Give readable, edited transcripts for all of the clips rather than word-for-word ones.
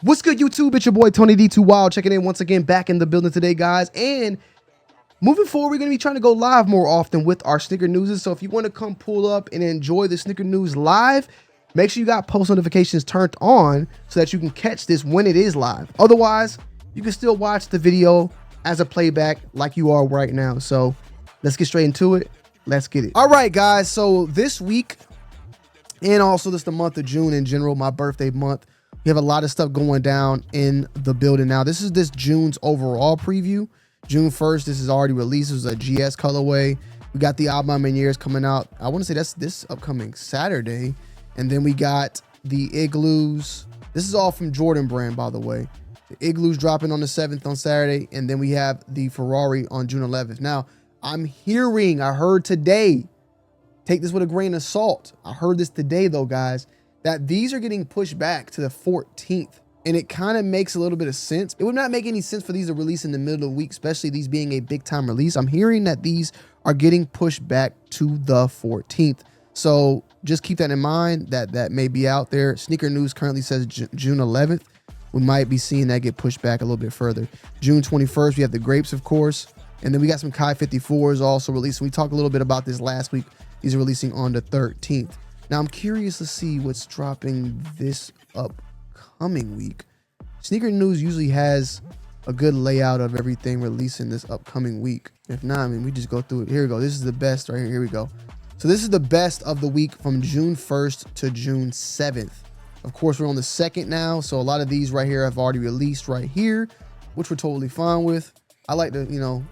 What's good, YouTube? It's your boy Tonyd2wild checking in once again, back in the building today, guys. And moving forward, we're going to be trying to go live more often with our sneaker news. So if you want to come pull up and enjoy the sneaker news live, make sure you got post notifications turned on so that you can catch this when it is live. Otherwise, you can still watch the video as a playback like you are right now. So let's get straight into it. Let's get it. All right, guys. So this week, and also just the month of June in general, my birthday month, we have a lot of stuff going down in the building now. This is this June's overall preview. June 1st, this is already released. It was a GS colorway. We got the album in years coming out. I want to say that's this upcoming Saturday. And then we got the Igloos. This is all from Jordan brand, by the way. The Igloos dropping on the 7th on Saturday. And then we have the Ferrari on June 11th. Now, I heard today, take this with a grain of salt. I heard this today, though, guys, that these are getting pushed back to the 14th. And it kind of makes a little bit of sense. It would not make any sense for these to release in the middle of the week, especially these being a big time release. I'm hearing that these are getting pushed back to the 14th. So just keep that in mind, that may be out there. Sneaker News currently says June 11th. We might be seeing that get pushed back a little bit further. June 21st, we have the Grapes, of course. And then we got some Kai 54s also released. We talked a little bit about this last week. These are releasing on the 13th. Now, I'm curious to see what's dropping this upcoming week. Sneaker News usually has a good layout of everything releasing this upcoming week. If not, I mean, we just go through it. Here we go. This is the best right here. Here we go. So this is the best of the week from June 1st to June 7th. Of course, we're on the 2nd now. So a lot of these right here have already released right here, which we're totally fine with. I like to,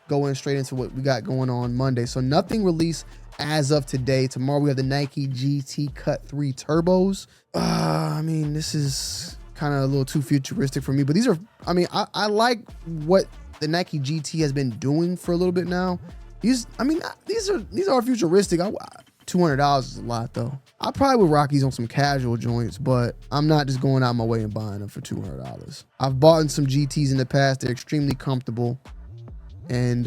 go in straight into what we got going on Monday. So nothing released as of today. Tomorrow we have the Nike GT Cut 3 Turbos. I mean, this is kind of a little too futuristic for me, but these are, I like what the Nike GT has been doing for a little bit now. These are futuristic. $200 is a lot though. I probably would rock these on some casual joints, but I'm not just going out my way and buying them for $200. I've bought some GTs in the past. They're extremely comfortable. And,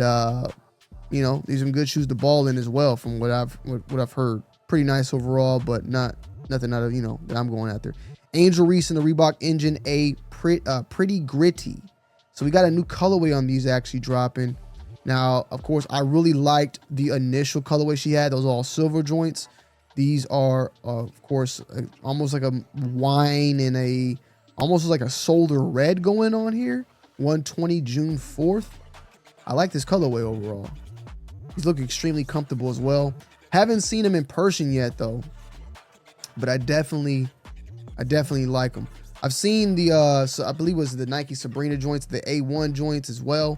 these are some good shoes to ball in as well, from what I've heard. Pretty nice overall, but nothing out of, that I'm going after. Angel Reese and the Reebok Engine A, pretty gritty. So we got a new colorway on these actually dropping. Now, of course, I really liked the initial colorway she had. Those all silver joints. These are, of course, almost like a wine and almost like a solar red going on here. 120 June 4th. I like this colorway overall. He's looking extremely comfortable as well. Haven't seen him in person yet though, but I definitely like him. I've seen the I believe it was the Nike Sabrina joints, the A1 joints as well.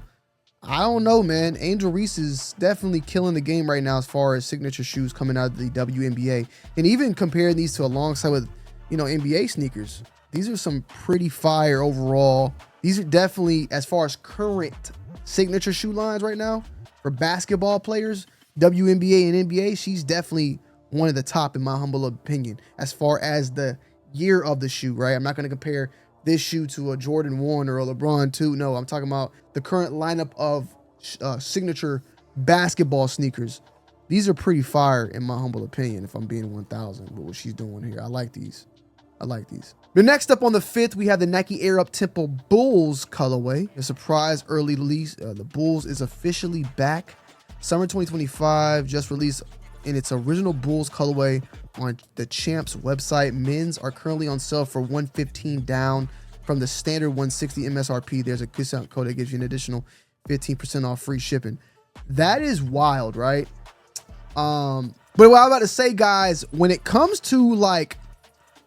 I don't know, man. Angel Reese is definitely killing the game right now as far as signature shoes coming out of the WNBA, and even comparing these to alongside with NBA sneakers. These are some pretty fire overall. These are definitely, as far as current signature shoe lines right now for basketball players, WNBA and NBA, she's definitely one of the top in my humble opinion as far as the year of the shoe, right? I'm not going to compare this shoe to a Jordan 1 or a LeBron 2. No, I'm talking about the current lineup of signature basketball sneakers. These are pretty fire in my humble opinion, if I'm being 1000 with what she's doing here. I like these. But next up on the 5th, we have the Nike Air Up Tempo Bulls colorway. A surprise early release. The Bulls is officially back. Summer 2025, just released in its original Bulls colorway on the Champs website. Men's are currently on sale for $115 down from the standard $160 MSRP. There's a discount code that gives you an additional 15% off free shipping. That is wild, right? But what I'm about to say, guys, when it comes to like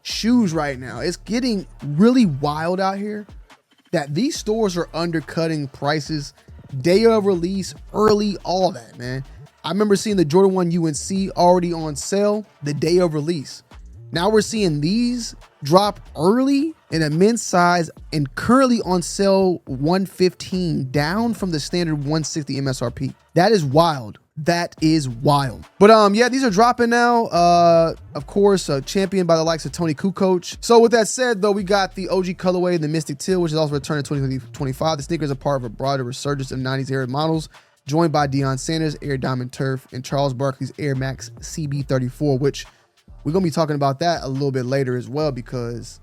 shoes right now, it's getting really wild out here that these stores are undercutting prices day of release, early, all that, man. I remember seeing the Jordan 1 UNC already on sale the day of release. Now we're seeing these drop early in a men's size and currently on sale $115 down from the standard $160 MSRP. That is wild. That is wild. But yeah, these are dropping now. Of course, championed by the likes of Tony Kukoc. So with that said, though, we got the OG colorway, the Mystic Teal, which is also returned in 2025. The sneakers are part of a broader resurgence of 90s era models, joined by Deion Sanders' Air Diamond Turf and Charles Barkley's Air Max CB34, which we're gonna be talking about that a little bit later as well, because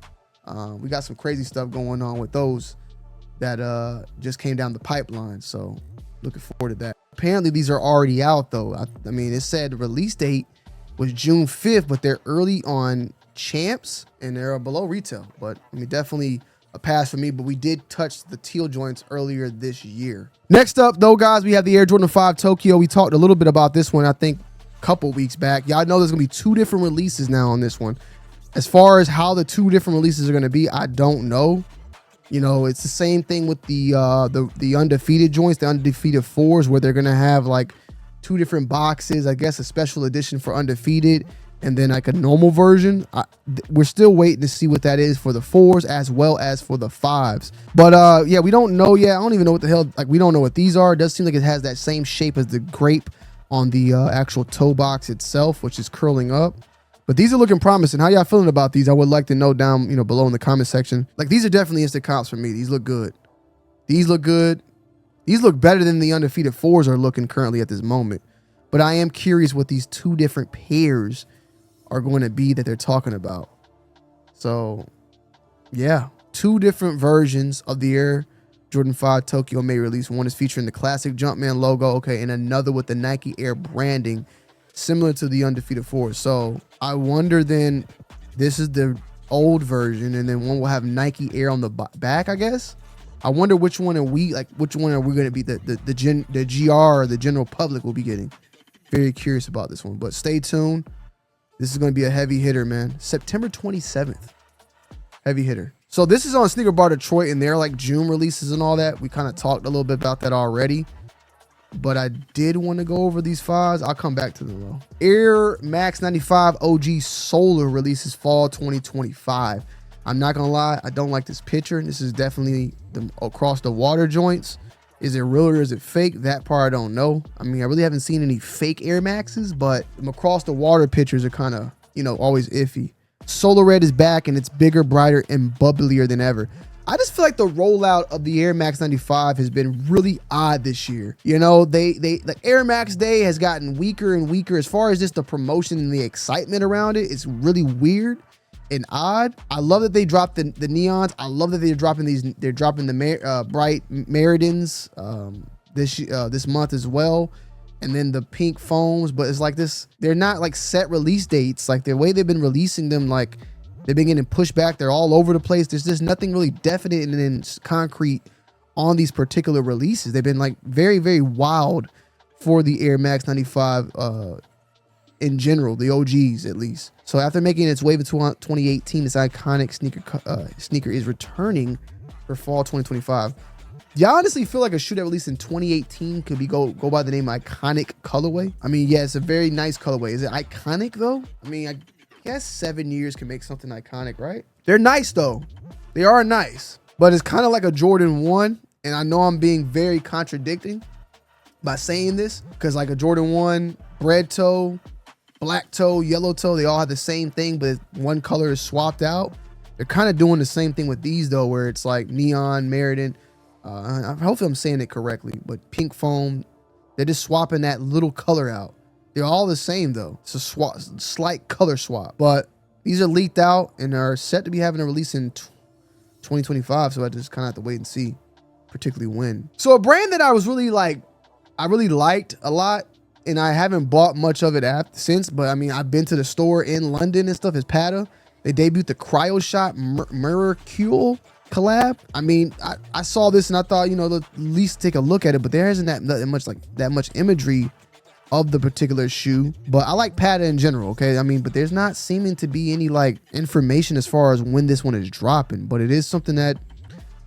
We got some crazy stuff going on with those that just came down the pipeline. So looking forward to that. Apparently these are already out though. I mean, it said the release date was June 5th, but they're early on Champs and they're below retail. But I mean, definitely a pass for me, but we did touch the teal joints earlier this year. Next up though, guys, we have the Air Jordan 5 Tokyo. We talked a little bit about this one, I think a couple weeks back. Y'all know there's gonna be 2 different releases now on this one. As far as how the 2 different releases are gonna be, I don't know. You know, it's the same thing with the undefeated joints, the undefeated 4s, where they're gonna have like 2 different boxes. I guess a special edition for undefeated, and then like a normal version. We're still waiting to see what that is for the 4s as well as for the 5s. But yeah, we don't know yet. I don't even know what the hell, like we don't know what these are. It does seem like it has that same shape as the grape on the actual toe box itself, which is curling up. But these are looking promising. How y'all feeling about these? I would like to know down, below in the comment section. Like, these are definitely instant comps for me. These look good. These look good. These look better than the undefeated 4s are looking currently at this moment. But I am curious what these 2 different pairs are going to be that they're talking about. So, yeah. 2 different versions of the Air Jordan 5 Tokyo May release. One is featuring the classic Jumpman logo, okay, and another with the Nike Air branding, similar to the undefeated 4s. So I wonder then, this is the old version, and then one will have Nike Air on the back, I guess. I wonder which one are we going to be the GR or the general public will be getting. Very curious about this one, but stay tuned. This is going to be a heavy hitter, man. September 27th, heavy hitter. So this is on Sneaker Bar Detroit, and they're like June releases and all that. We kind of talked a little bit about that already, but I did want to go over these 5s. I'll come back to them though. Air Max 95 OG Solar releases fall 2025. I'm not gonna lie, I don't like this picture. This is definitely the across the water joints. Is it real or is it fake? That part I don't know. I mean, I really haven't seen any fake Air Maxes, but across the water pictures are kind of, always iffy. Solar Red is back, and it's bigger, brighter, and bubblier than ever. I just feel like the rollout of the Air Max 95 has been really odd this year. The Air Max Day has gotten weaker and weaker as far as just the promotion and the excitement around it. It's really weird and odd. I love that they dropped the neons. I love that they're dropping these. They're dropping the bright Meridans this month as well, and then the pink foams. But it's like this. They're not like set release dates. Like the way they've been releasing them, like they've been getting pushed back. They're all over the place. There's just nothing really definite and then concrete on these particular releases. They've been like very, very wild for the Air Max 95 in general, the OGs at least. So after making its way to 2018, this iconic sneaker is returning for fall 2025. Y'all honestly feel like a shoe that released in 2018 could be go by the name Iconic colorway? I mean, yeah, it's a very nice colorway. Is it iconic though? I mean, I guess 7 years can make something iconic, right? They're nice though. They are nice, but it's kind of like a Jordan 1. And I know I'm being very contradicting by saying this, because like a Jordan 1, red toe, black toe, yellow toe, they all have the same thing, but one color is swapped out. They're kind of doing the same thing with these though, where it's like neon, Meriden. Hopefully I'm saying it correctly, but pink foam, they're just swapping that little color out. They're all the same though. It's a slight color swap, but these are leaked out and are set to be having a release in 2025. So I just kind of have to wait and see, particularly when. So a brand that I really liked a lot, and I haven't bought much of it since, but I mean, I've been to the store in London and stuff, is Pata. They debuted the Cryo Shot Mercure collab. I mean, I saw this and I thought, at least take a look at it, but there isn't that much imagery of the particular shoe. But I like Pata in general, okay? I mean, but there's not seeming to be any like information as far as when this one is dropping, but it is something that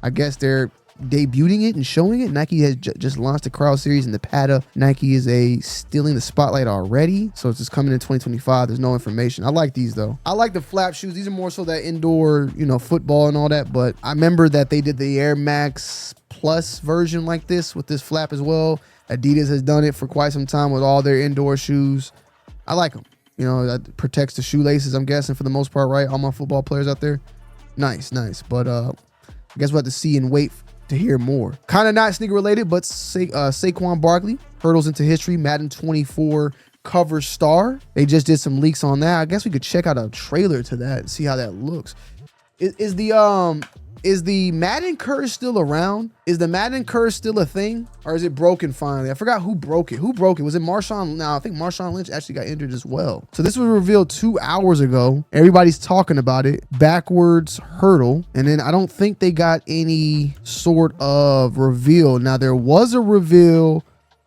I guess they're debuting it and showing it. Nike has just launched the Cryo series, and the Pata Nike is stealing the spotlight already, so it's just coming in 2025. There's no information. I like these though. I like the flap shoes. These are more so that indoor, football and all that, but I remember that they did the Air Max Plus version like this with this flap as well. Adidas has done it for quite some time with all their indoor shoes. I like them. That protects the shoelaces, I'm guessing, for the most part, right? All my football players out there. Nice. But I guess we'll have to see and wait to hear more. Kind of not sneaker related, but Saquon Barkley hurdles into history, Madden 24 cover star. They just did some leaks on that. I guess we could check out a trailer to that and see how that looks. Is the Madden curse still around? Is the Madden curse still a thing? Or is it broken finally? I forgot who broke it. Who broke it? Was it Marshawn? No, I think Marshawn Lynch actually got injured as well. So this was revealed 2 hours ago. Everybody's talking about it. Backwards hurdle. And then I don't think they got any sort of reveal. Now there was a reveal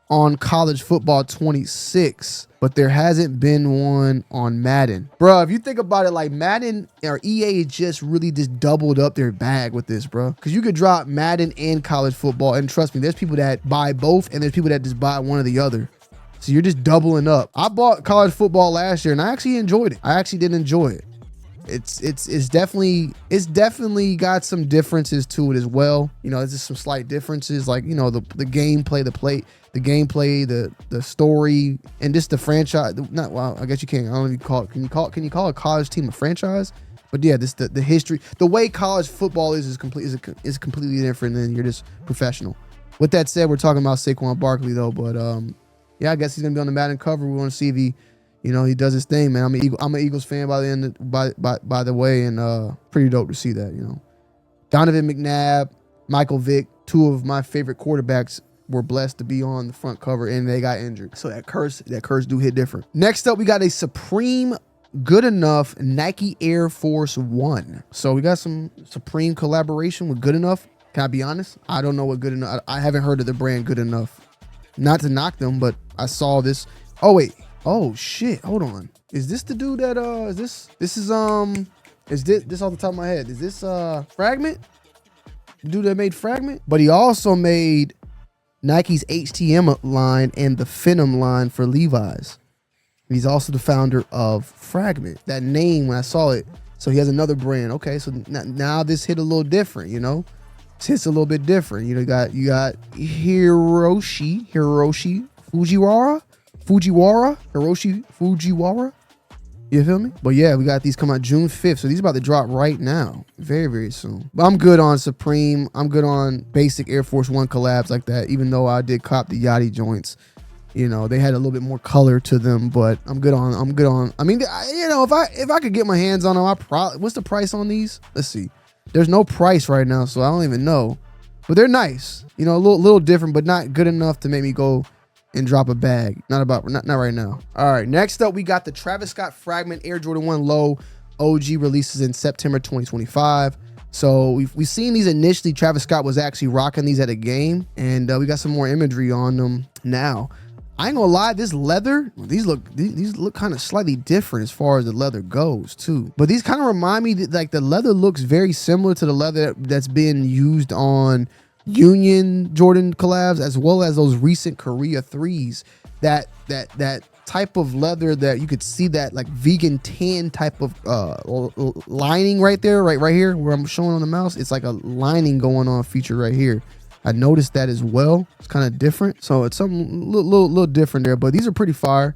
on College Football 26, but there hasn't been one on Madden. Bro, if you think about it, like Madden or EA just really just doubled up their bag with this, bro. Because you could drop Madden and College Football, and trust me, there's people that buy both, and there's people that just buy one or the other. So you're just doubling up. I bought College Football last year, and I actually enjoyed it. I actually did enjoy it. It's definitely got some differences to it as well. You know, there's just some slight differences, like, you know, the gameplay, the story, and just the franchise. Not, well, I guess you can't. I don't even call it. Can you call a college team a franchise? But yeah, this the history, the way college football is completely different than you're just professional. With that said, we're talking about Saquon Barkley though, but yeah, I guess he's gonna be on the Madden cover. We want to see if he, you know, he does his thing, man. I'm an Eagles fan by the way, and pretty dope to see that, you know. Donovan McNabb, Michael Vick, 2 of my favorite quarterbacks were blessed to be on the front cover, and they got injured. So that curse do hit different. Next up, we got a Supreme Good Enough Nike Air Force One. So we got some Supreme collaboration with Good Enough. Can I be honest? I don't know what Good Enough. I haven't heard of the brand Good Enough. Not to knock them, but I saw this. Oh wait. Oh shit, hold on. Is this the dude that is this off the top of my head? Is this Fragment? The dude that made Fragment? But he also made Nike's HTM line and the Phenom line for Levi's. He's also the founder of Fragment. That name, when I saw it, so he has another brand. Okay, so now this hit a little different, you know? This hits a little bit different. You know, you got Hiroshi Fujiwara. You feel me? But yeah, we got these come out June 5th. So these are about to drop right now. Very, very soon. But I'm good on Supreme. I'm good on basic Air Force One collabs like that. Even though I did cop the Yachty joints. You know, they had a little bit more color to them, but I'm good on. I mean, you know, if I could get my hands on them, what's the price on these? Let's see. There's no price right now, so I don't even know. But they're nice. You know, a little different, but not good enough to make me go and drop a bag. Not right now. All right, next up we got the Travis Scott Fragment Air Jordan 1 Low OG releases in September 2025. So we've seen these initially. Travis Scott was actually rocking these at a game, and we got some more imagery on them now. I ain't gonna lie, this leather, these look kind of slightly different as far as the leather goes too. But these kind of remind me that, like, the leather looks very similar to the leather that's been used on Union Jordan collabs, as well as those recent Korea 3s. That type of leather that you could see, that like vegan tan type of lining right there, right here where I'm showing on the mouse. It's like a lining going on feature right here. I noticed that as well. It's kind of different. So it's something little different there, but these are pretty fire.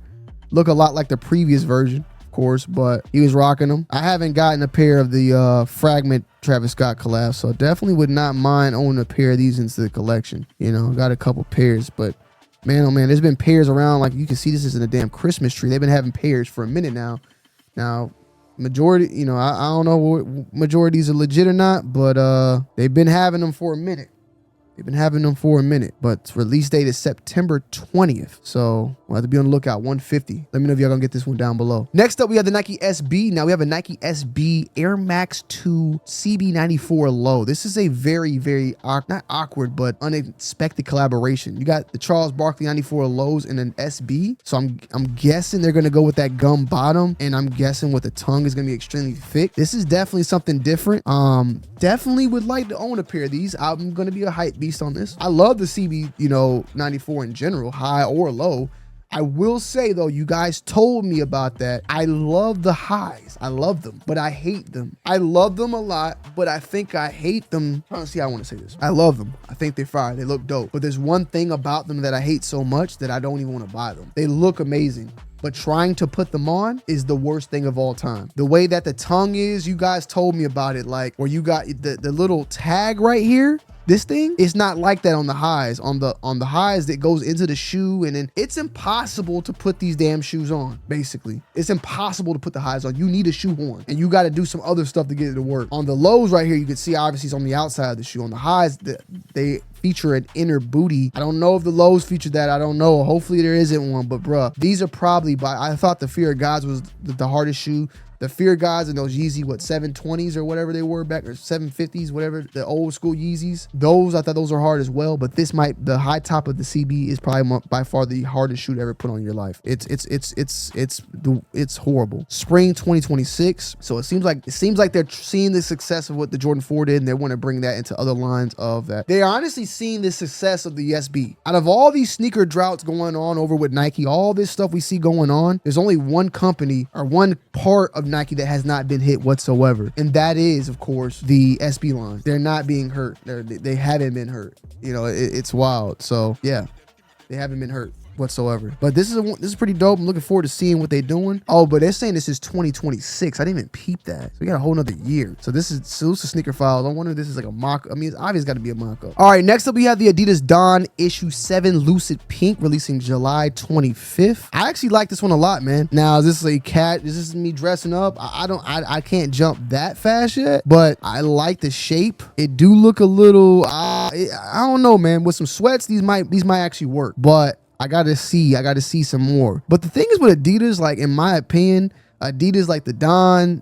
Look a lot like the previous version, of course, but he was rocking them. I haven't gotten a pair of the Fragment Travis Scott collab, so definitely would not mind owning a pair of these into the collection. You know, got a couple pairs, but man, oh man, there's been pairs around. Like, you can see this is in a damn Christmas tree. They've been having pairs for a minute now. Now, majority, you know, I don't know what majorities are legit or not, but they've been having them for a minute. But release date is September 20th. So we'll have to be on the lookout. 150. Let me know if y'all gonna get this one down below. Next up, we have the Nike SB. Now we have a Nike SB Air Max 2 CB94 Low. This is a very, very not awkward, but unexpected collaboration. You got the Charles Barkley 94 Lows and an SB. So I'm guessing they're gonna go with that gum bottom, and I'm guessing with the tongue is gonna be extremely thick. This is definitely something different. Definitely would like to own a pair of these. I'm gonna be a hype beast on this. I love the CB, you know, 94 in general, high or low. I will say though, you guys told me about that. I love the highs. I love them, but I hate them. I love them a lot, but I think I hate them. I'm trying to see how I want to say this. I love them. I think they're fire. They look dope. But there's one thing about them that I hate so much that I don't even want to buy them. They look amazing, but trying to put them on is the worst thing of all time. The way that the tongue is, you guys told me about it, like where you got the little tag right here. this thing is not like that on the highs. On the highs that goes into the shoe, and then it's impossible to put these damn shoes on. Basically, it's impossible to put the highs on. You need a shoe horn, and you got to do some other stuff to get it to work. On the lows right here, you can see obviously it's on the outside of the shoe. On the highs, they feature an inner booty. I don't know if the lows feature that. I don't know. Hopefully there isn't one, but bruh, these are probably I thought the Fear of Gods was the hardest shoe. The Fear Gods and those Yeezy, 720s or whatever they were back, or 750s, whatever, the old school Yeezys. Those, I thought those are hard as well, but this the high top of the CB is probably by far the hardest shoe to ever put on your life. It's horrible. Spring 2026. So it seems like they're seeing the success of what the Jordan 4 did, and they want to bring that into other lines of that. They're honestly seeing the success of the SB. Out of all these sneaker droughts going on over with Nike, all this stuff we see going on, there's only one company or one part of Nike that has not been hit whatsoever, and that is, of course, the SB line. They're not being hurt. They haven't been hurt. You know, it's wild. So yeah, they haven't been hurt whatsoever. But this is pretty dope. I'm looking forward to seeing what they're doing. Oh, but they're saying this is 2026. I didn't even peep that. So we got a whole nother year. So this is Sneaker Files. I wonder if this is like a mock. I mean, it's obviously got to be a mock-up. All right, next up we have the Adidas Dawn issue 7 Lucid Pink, releasing July 25th. I actually like this one a lot, man. Now, is this a cat? Is this me dressing up? I can't jump that fast yet, but I like the shape. It do look a little, I don't know, man. With some sweats, these might actually work, but I gotta see some more. But the thing is with Adidas, like in my opinion, Adidas, like the Dons,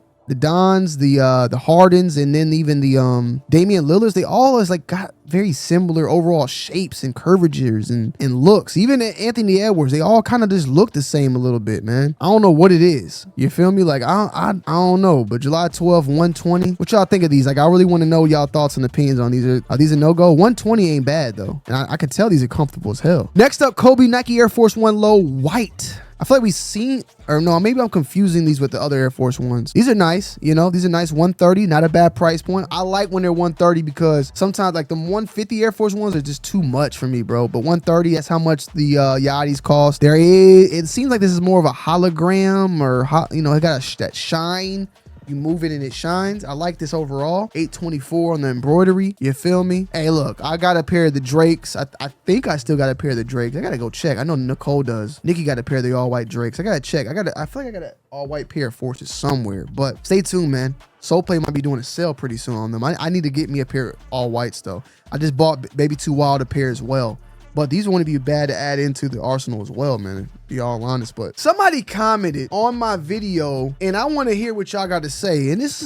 the Hardens, and then even the Damian Lillards, they all got very similar overall shapes and curvatures and looks. Even Anthony Edwards, they all kind of just look the same a little bit, man. I don't know what it is. You feel me? Like I don't know. But July 12th, 120. What y'all think of these? Like I really want to know y'all thoughts and opinions on these. Are these a no-go? 120 ain't bad though. And I can tell these are comfortable as hell. Next up, Kobe Nike Air Force One Low White. I feel like we've seen, or no, maybe I'm confusing these with the other Air Force Ones. These are nice, you know, these are nice. 130, not a bad price point. I like when they're 130 because sometimes like the 150 Air Force Ones are just too much for me, bro. But 130, that's how much the Yachty's cost. It seems like this is more of a hologram, or, you know, it got that shine. You move it and it shines. I like this overall. 824 on the embroidery. You feel me? Hey, look, I got a pair of the Drakes. I think I still got a pair of the Drakes. I gotta go check. I know Nicole does. Nikki got a pair of the all-white Drakes. I gotta check. I feel like I got an all-white pair of Forces somewhere. But stay tuned, man. Soulplay might be doing a sale pretty soon on them. I need to get me a pair of all-whites, though. I just bought Tonyd2wild a pair as well. But these wouldn't be bad to add into the arsenal as well, man, to be all honest. But somebody commented on my video, and I want to hear what y'all got to say. And this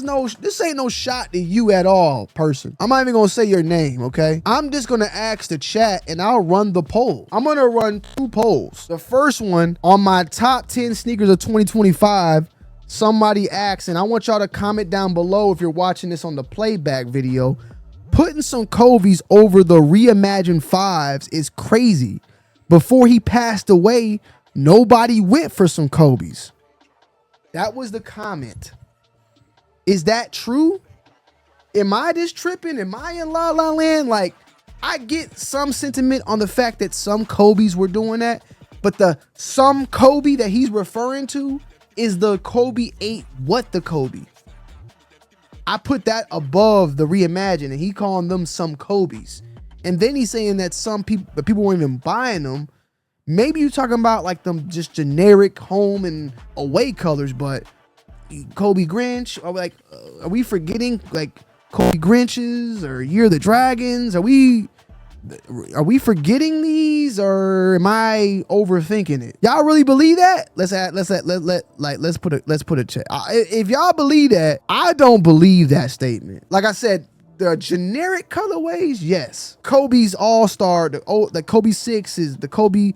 ain't no shot to you at all, person. I'm not even gonna say your name, okay? I'm just gonna ask the chat, and I'll run the poll. I'm gonna run 2 polls. The first one on my top 10 sneakers of 2025. Somebody asked, and I want y'all to comment down below if you're watching this on the playback video. Putting some Kobe's over the reimagined 5s is crazy. Before he passed away, nobody went for some Kobe's. That was the comment. Is that true? Am I just tripping? Am I in La La Land? Like, I get some sentiment on the fact that some Kobe's were doing that, but the some Kobe that he's referring to is the Kobe 8 What the Kobe. I put that above the Reimagine, and he calling them some Kobe's. And then he's saying that people weren't even buying them. Maybe you're talking about like them just generic home and away colors, but Kobe Grinch, are we forgetting like Kobe Grinches or Year of the Dragons? Are we forgetting these, or am I overthinking it? Y'all really believe that? Let's put a check. If y'all believe that, I don't believe that statement. Like I said, the generic colorways, yes. Kobe's All-Star, the Kobe 6 is the Kobe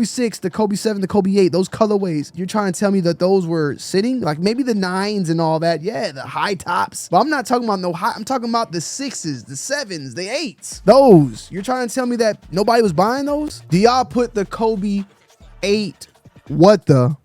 6, the Kobe 7, the Kobe 8, those colorways. You're trying to tell me that those were sitting? Like maybe the 9s and all that. Yeah, the high tops. But I'm not talking about no high. I'm talking about the 6s, the 7s, the 8s. Those. You're trying to tell me that nobody was buying those? Do y'all put the Kobe 8 What the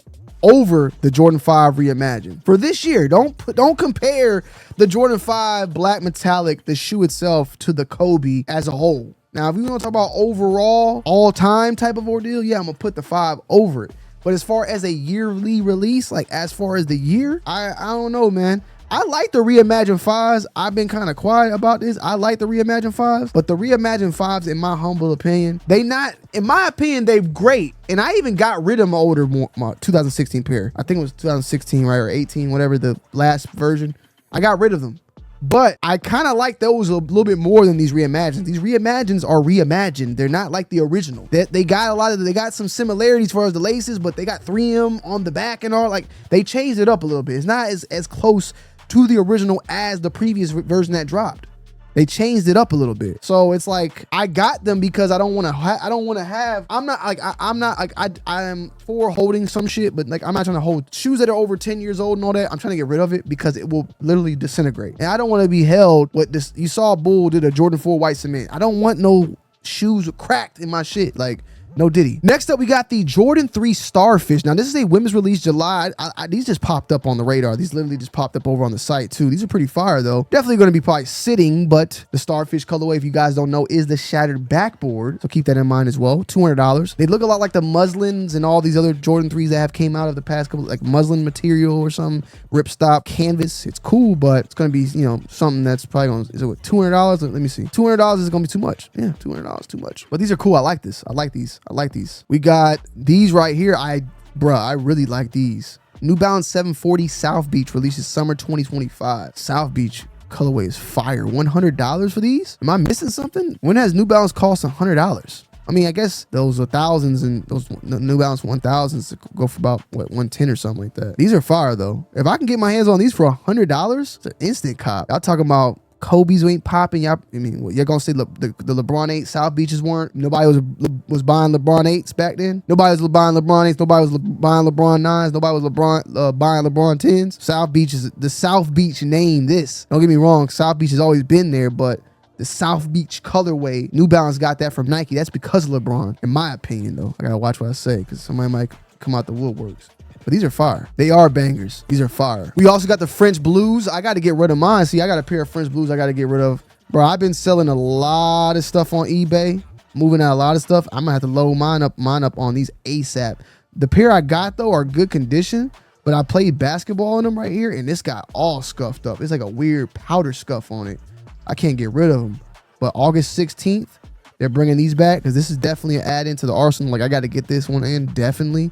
over the Jordan 5 Reimagined? For this year, don't compare the Jordan 5 black metallic, the shoe itself, to the Kobe as a whole. Now, if we want to talk about overall, all-time type of ordeal, yeah, I'm going to put the 5 over it. But as far as a yearly release, like as far as the year, I don't know, man. I like the reimagined 5s. I've been kind of quiet about this. I like the reimagined 5s, but the reimagined 5s, in my humble opinion, in my opinion, they're great. And I even got rid of my older, my 2016 pair. I think it was 2016, right, or 18, whatever the last version. I got rid of them. But I kind of like those a little bit more than these reimagines. These reimagines are reimagined. They're not like the original. They got some similarities as far as the laces, but they got 3M on the back and all. Like, they changed it up a little bit. It's not as close to the original as the previous version that dropped. They changed it up a little bit. So it's like, I got them because I don't want to have, I'm not like, I am for holding some shit, but like, I'm not trying to hold shoes that are over 10 years old and all that. I'm trying to get rid of it because it will literally disintegrate. And I don't want to be held with this. You saw Bull did a Jordan 4 white cement. I don't want no shoes cracked in my shit. Like, no diddy. Next up, we got the Jordan 3 Starfish. Now, this is a women's release July. These just popped up on the radar. These literally just popped up over on the site, too. These are pretty fire, though. Definitely going to be probably sitting, but the Starfish colorway, if you guys don't know, is the shattered backboard. So keep that in mind as well. $200. They look a lot like the muslins and all these other Jordan 3s that have came out of the past couple, like muslin material or something, ripstop canvas. It's cool, but it's going to be, you know, something that's probably going to, is it what, $200? Let me see. $200 is going to be too much. Yeah, $200 too much. But these are cool. I like this. I like these. I like these. We got these right here. I really like these. New Balance 740 South Beach releases summer 2025. South Beach colorway is fire. $100 for these? Am I missing something? When has New Balance cost $100? I mean, I guess those are thousands, and those New Balance 1000s go for about, what, 110 or something like that. These are fire, though. If I can get my hands on these for $100, it's an instant cop. Y'all talking about Kobe's who ain't popping. Y'all, I mean, you're gonna say the LeBron 8 South Beaches weren't. Nobody was buying LeBron 8s back then. Nobody was buying LeBron 8s. Nobody was buying LeBron 9s. Nobody was buying LeBron 10s. South Beach is the South Beach name. This, don't get me wrong, South Beach has always been there, but the South Beach colorway, New Balance got that from Nike. That's because of LeBron, in my opinion, though. I gotta watch what I say because somebody might come out the woodworks. But these are fire. They are bangers. These are fire. We also got the French Blues. I got to get rid of mine. See, I got a pair of French Blues I got to get rid of. Bro, I've been selling a lot of stuff on eBay, moving out a lot of stuff. I'm going to have to load mine up on these ASAP. The pair I got, though, are good condition, but I played basketball in them right here, and this got all scuffed up. It's like a weird powder scuff on it. I can't get rid of them. But August 16th, they're bringing these back because this is definitely an add-in to the arsenal. Like, I got to get this one in, definitely.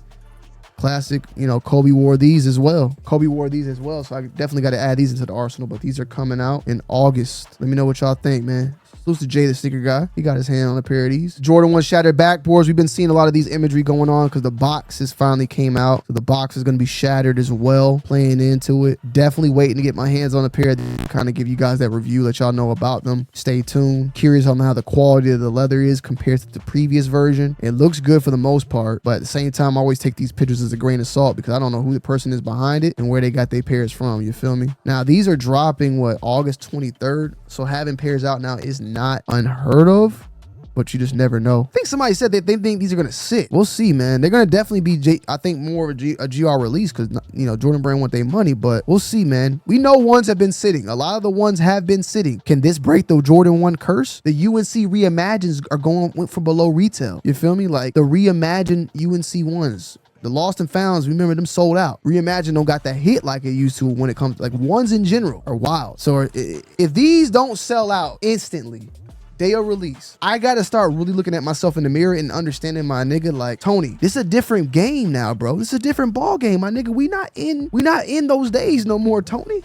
Classic, you know, Kobe wore these as well. So I definitely got to add these into the arsenal, but these are coming out in August. Let me know what y'all think, man. Lucid J, the sneaker guy, he got his hand on a pair of these. Jordan 1 shattered backboards. We've been seeing a lot of these imagery going on because the boxes finally came out. So the box is going to be shattered as well, playing into it. Definitely waiting to get my hands on a pair to kind of give you guys that review, let y'all know about them. Stay tuned. Curious on how the quality of the leather is compared to the previous version. It looks good for the most part, but at the same time, I always take these pictures as a grain of salt because I don't know who the person is behind it and where they got their pairs from. You feel me? Now, these are dropping, what, August 23rd? So having pairs out now is not unheard of, but you just never know. I think somebody said that they think these are going to sit. We'll see, man. They're going to definitely be, I think, more of a GR release because, you know, Jordan Brand want their money, but we'll see, man. We know ones have been sitting. A lot of the ones have been sitting. Can this break the Jordan 1 curse? The UNC reimagines are went for below retail. You feel me? Like the reimagined UNC ones. The lost and founds, remember them sold out. Reimagine don't got that hit like it used to when it comes, like ones in general are wild. So if these don't sell out instantly, day of release, I gotta start really looking at myself in the mirror and understanding my nigga, like, Tony, this is a different game now, bro. This is a different ball game, my nigga. We not in those days no more, Tony.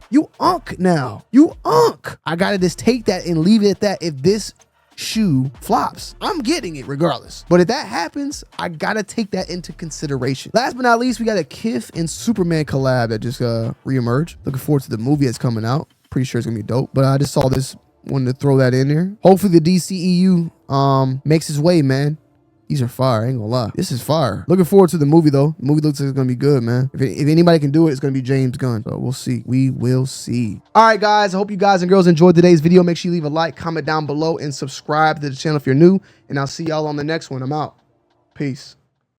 You unk now. You unk. I gotta just take that and leave it at that. If this shoe flops, I'm getting it regardless. But if that happens, I gotta take that into consideration. Last but not least, we got a Kith and Superman collab that just reemerged. Looking forward to the movie that's coming out. Pretty sure it's gonna be dope. But I just saw this, wanted to throw that in there. Hopefully the DCEU makes its way, man. These are fire, I ain't gonna lie. This is fire. Looking forward to the movie, though. The movie looks like it's gonna be good, man. If anybody can do it, it's gonna be James Gunn. So we'll see. We will see. All right, guys. I hope you guys and girls enjoyed today's video. Make sure you leave a like, comment down below, and subscribe to the channel if you're new. And I'll see y'all on the next one. I'm out. Peace.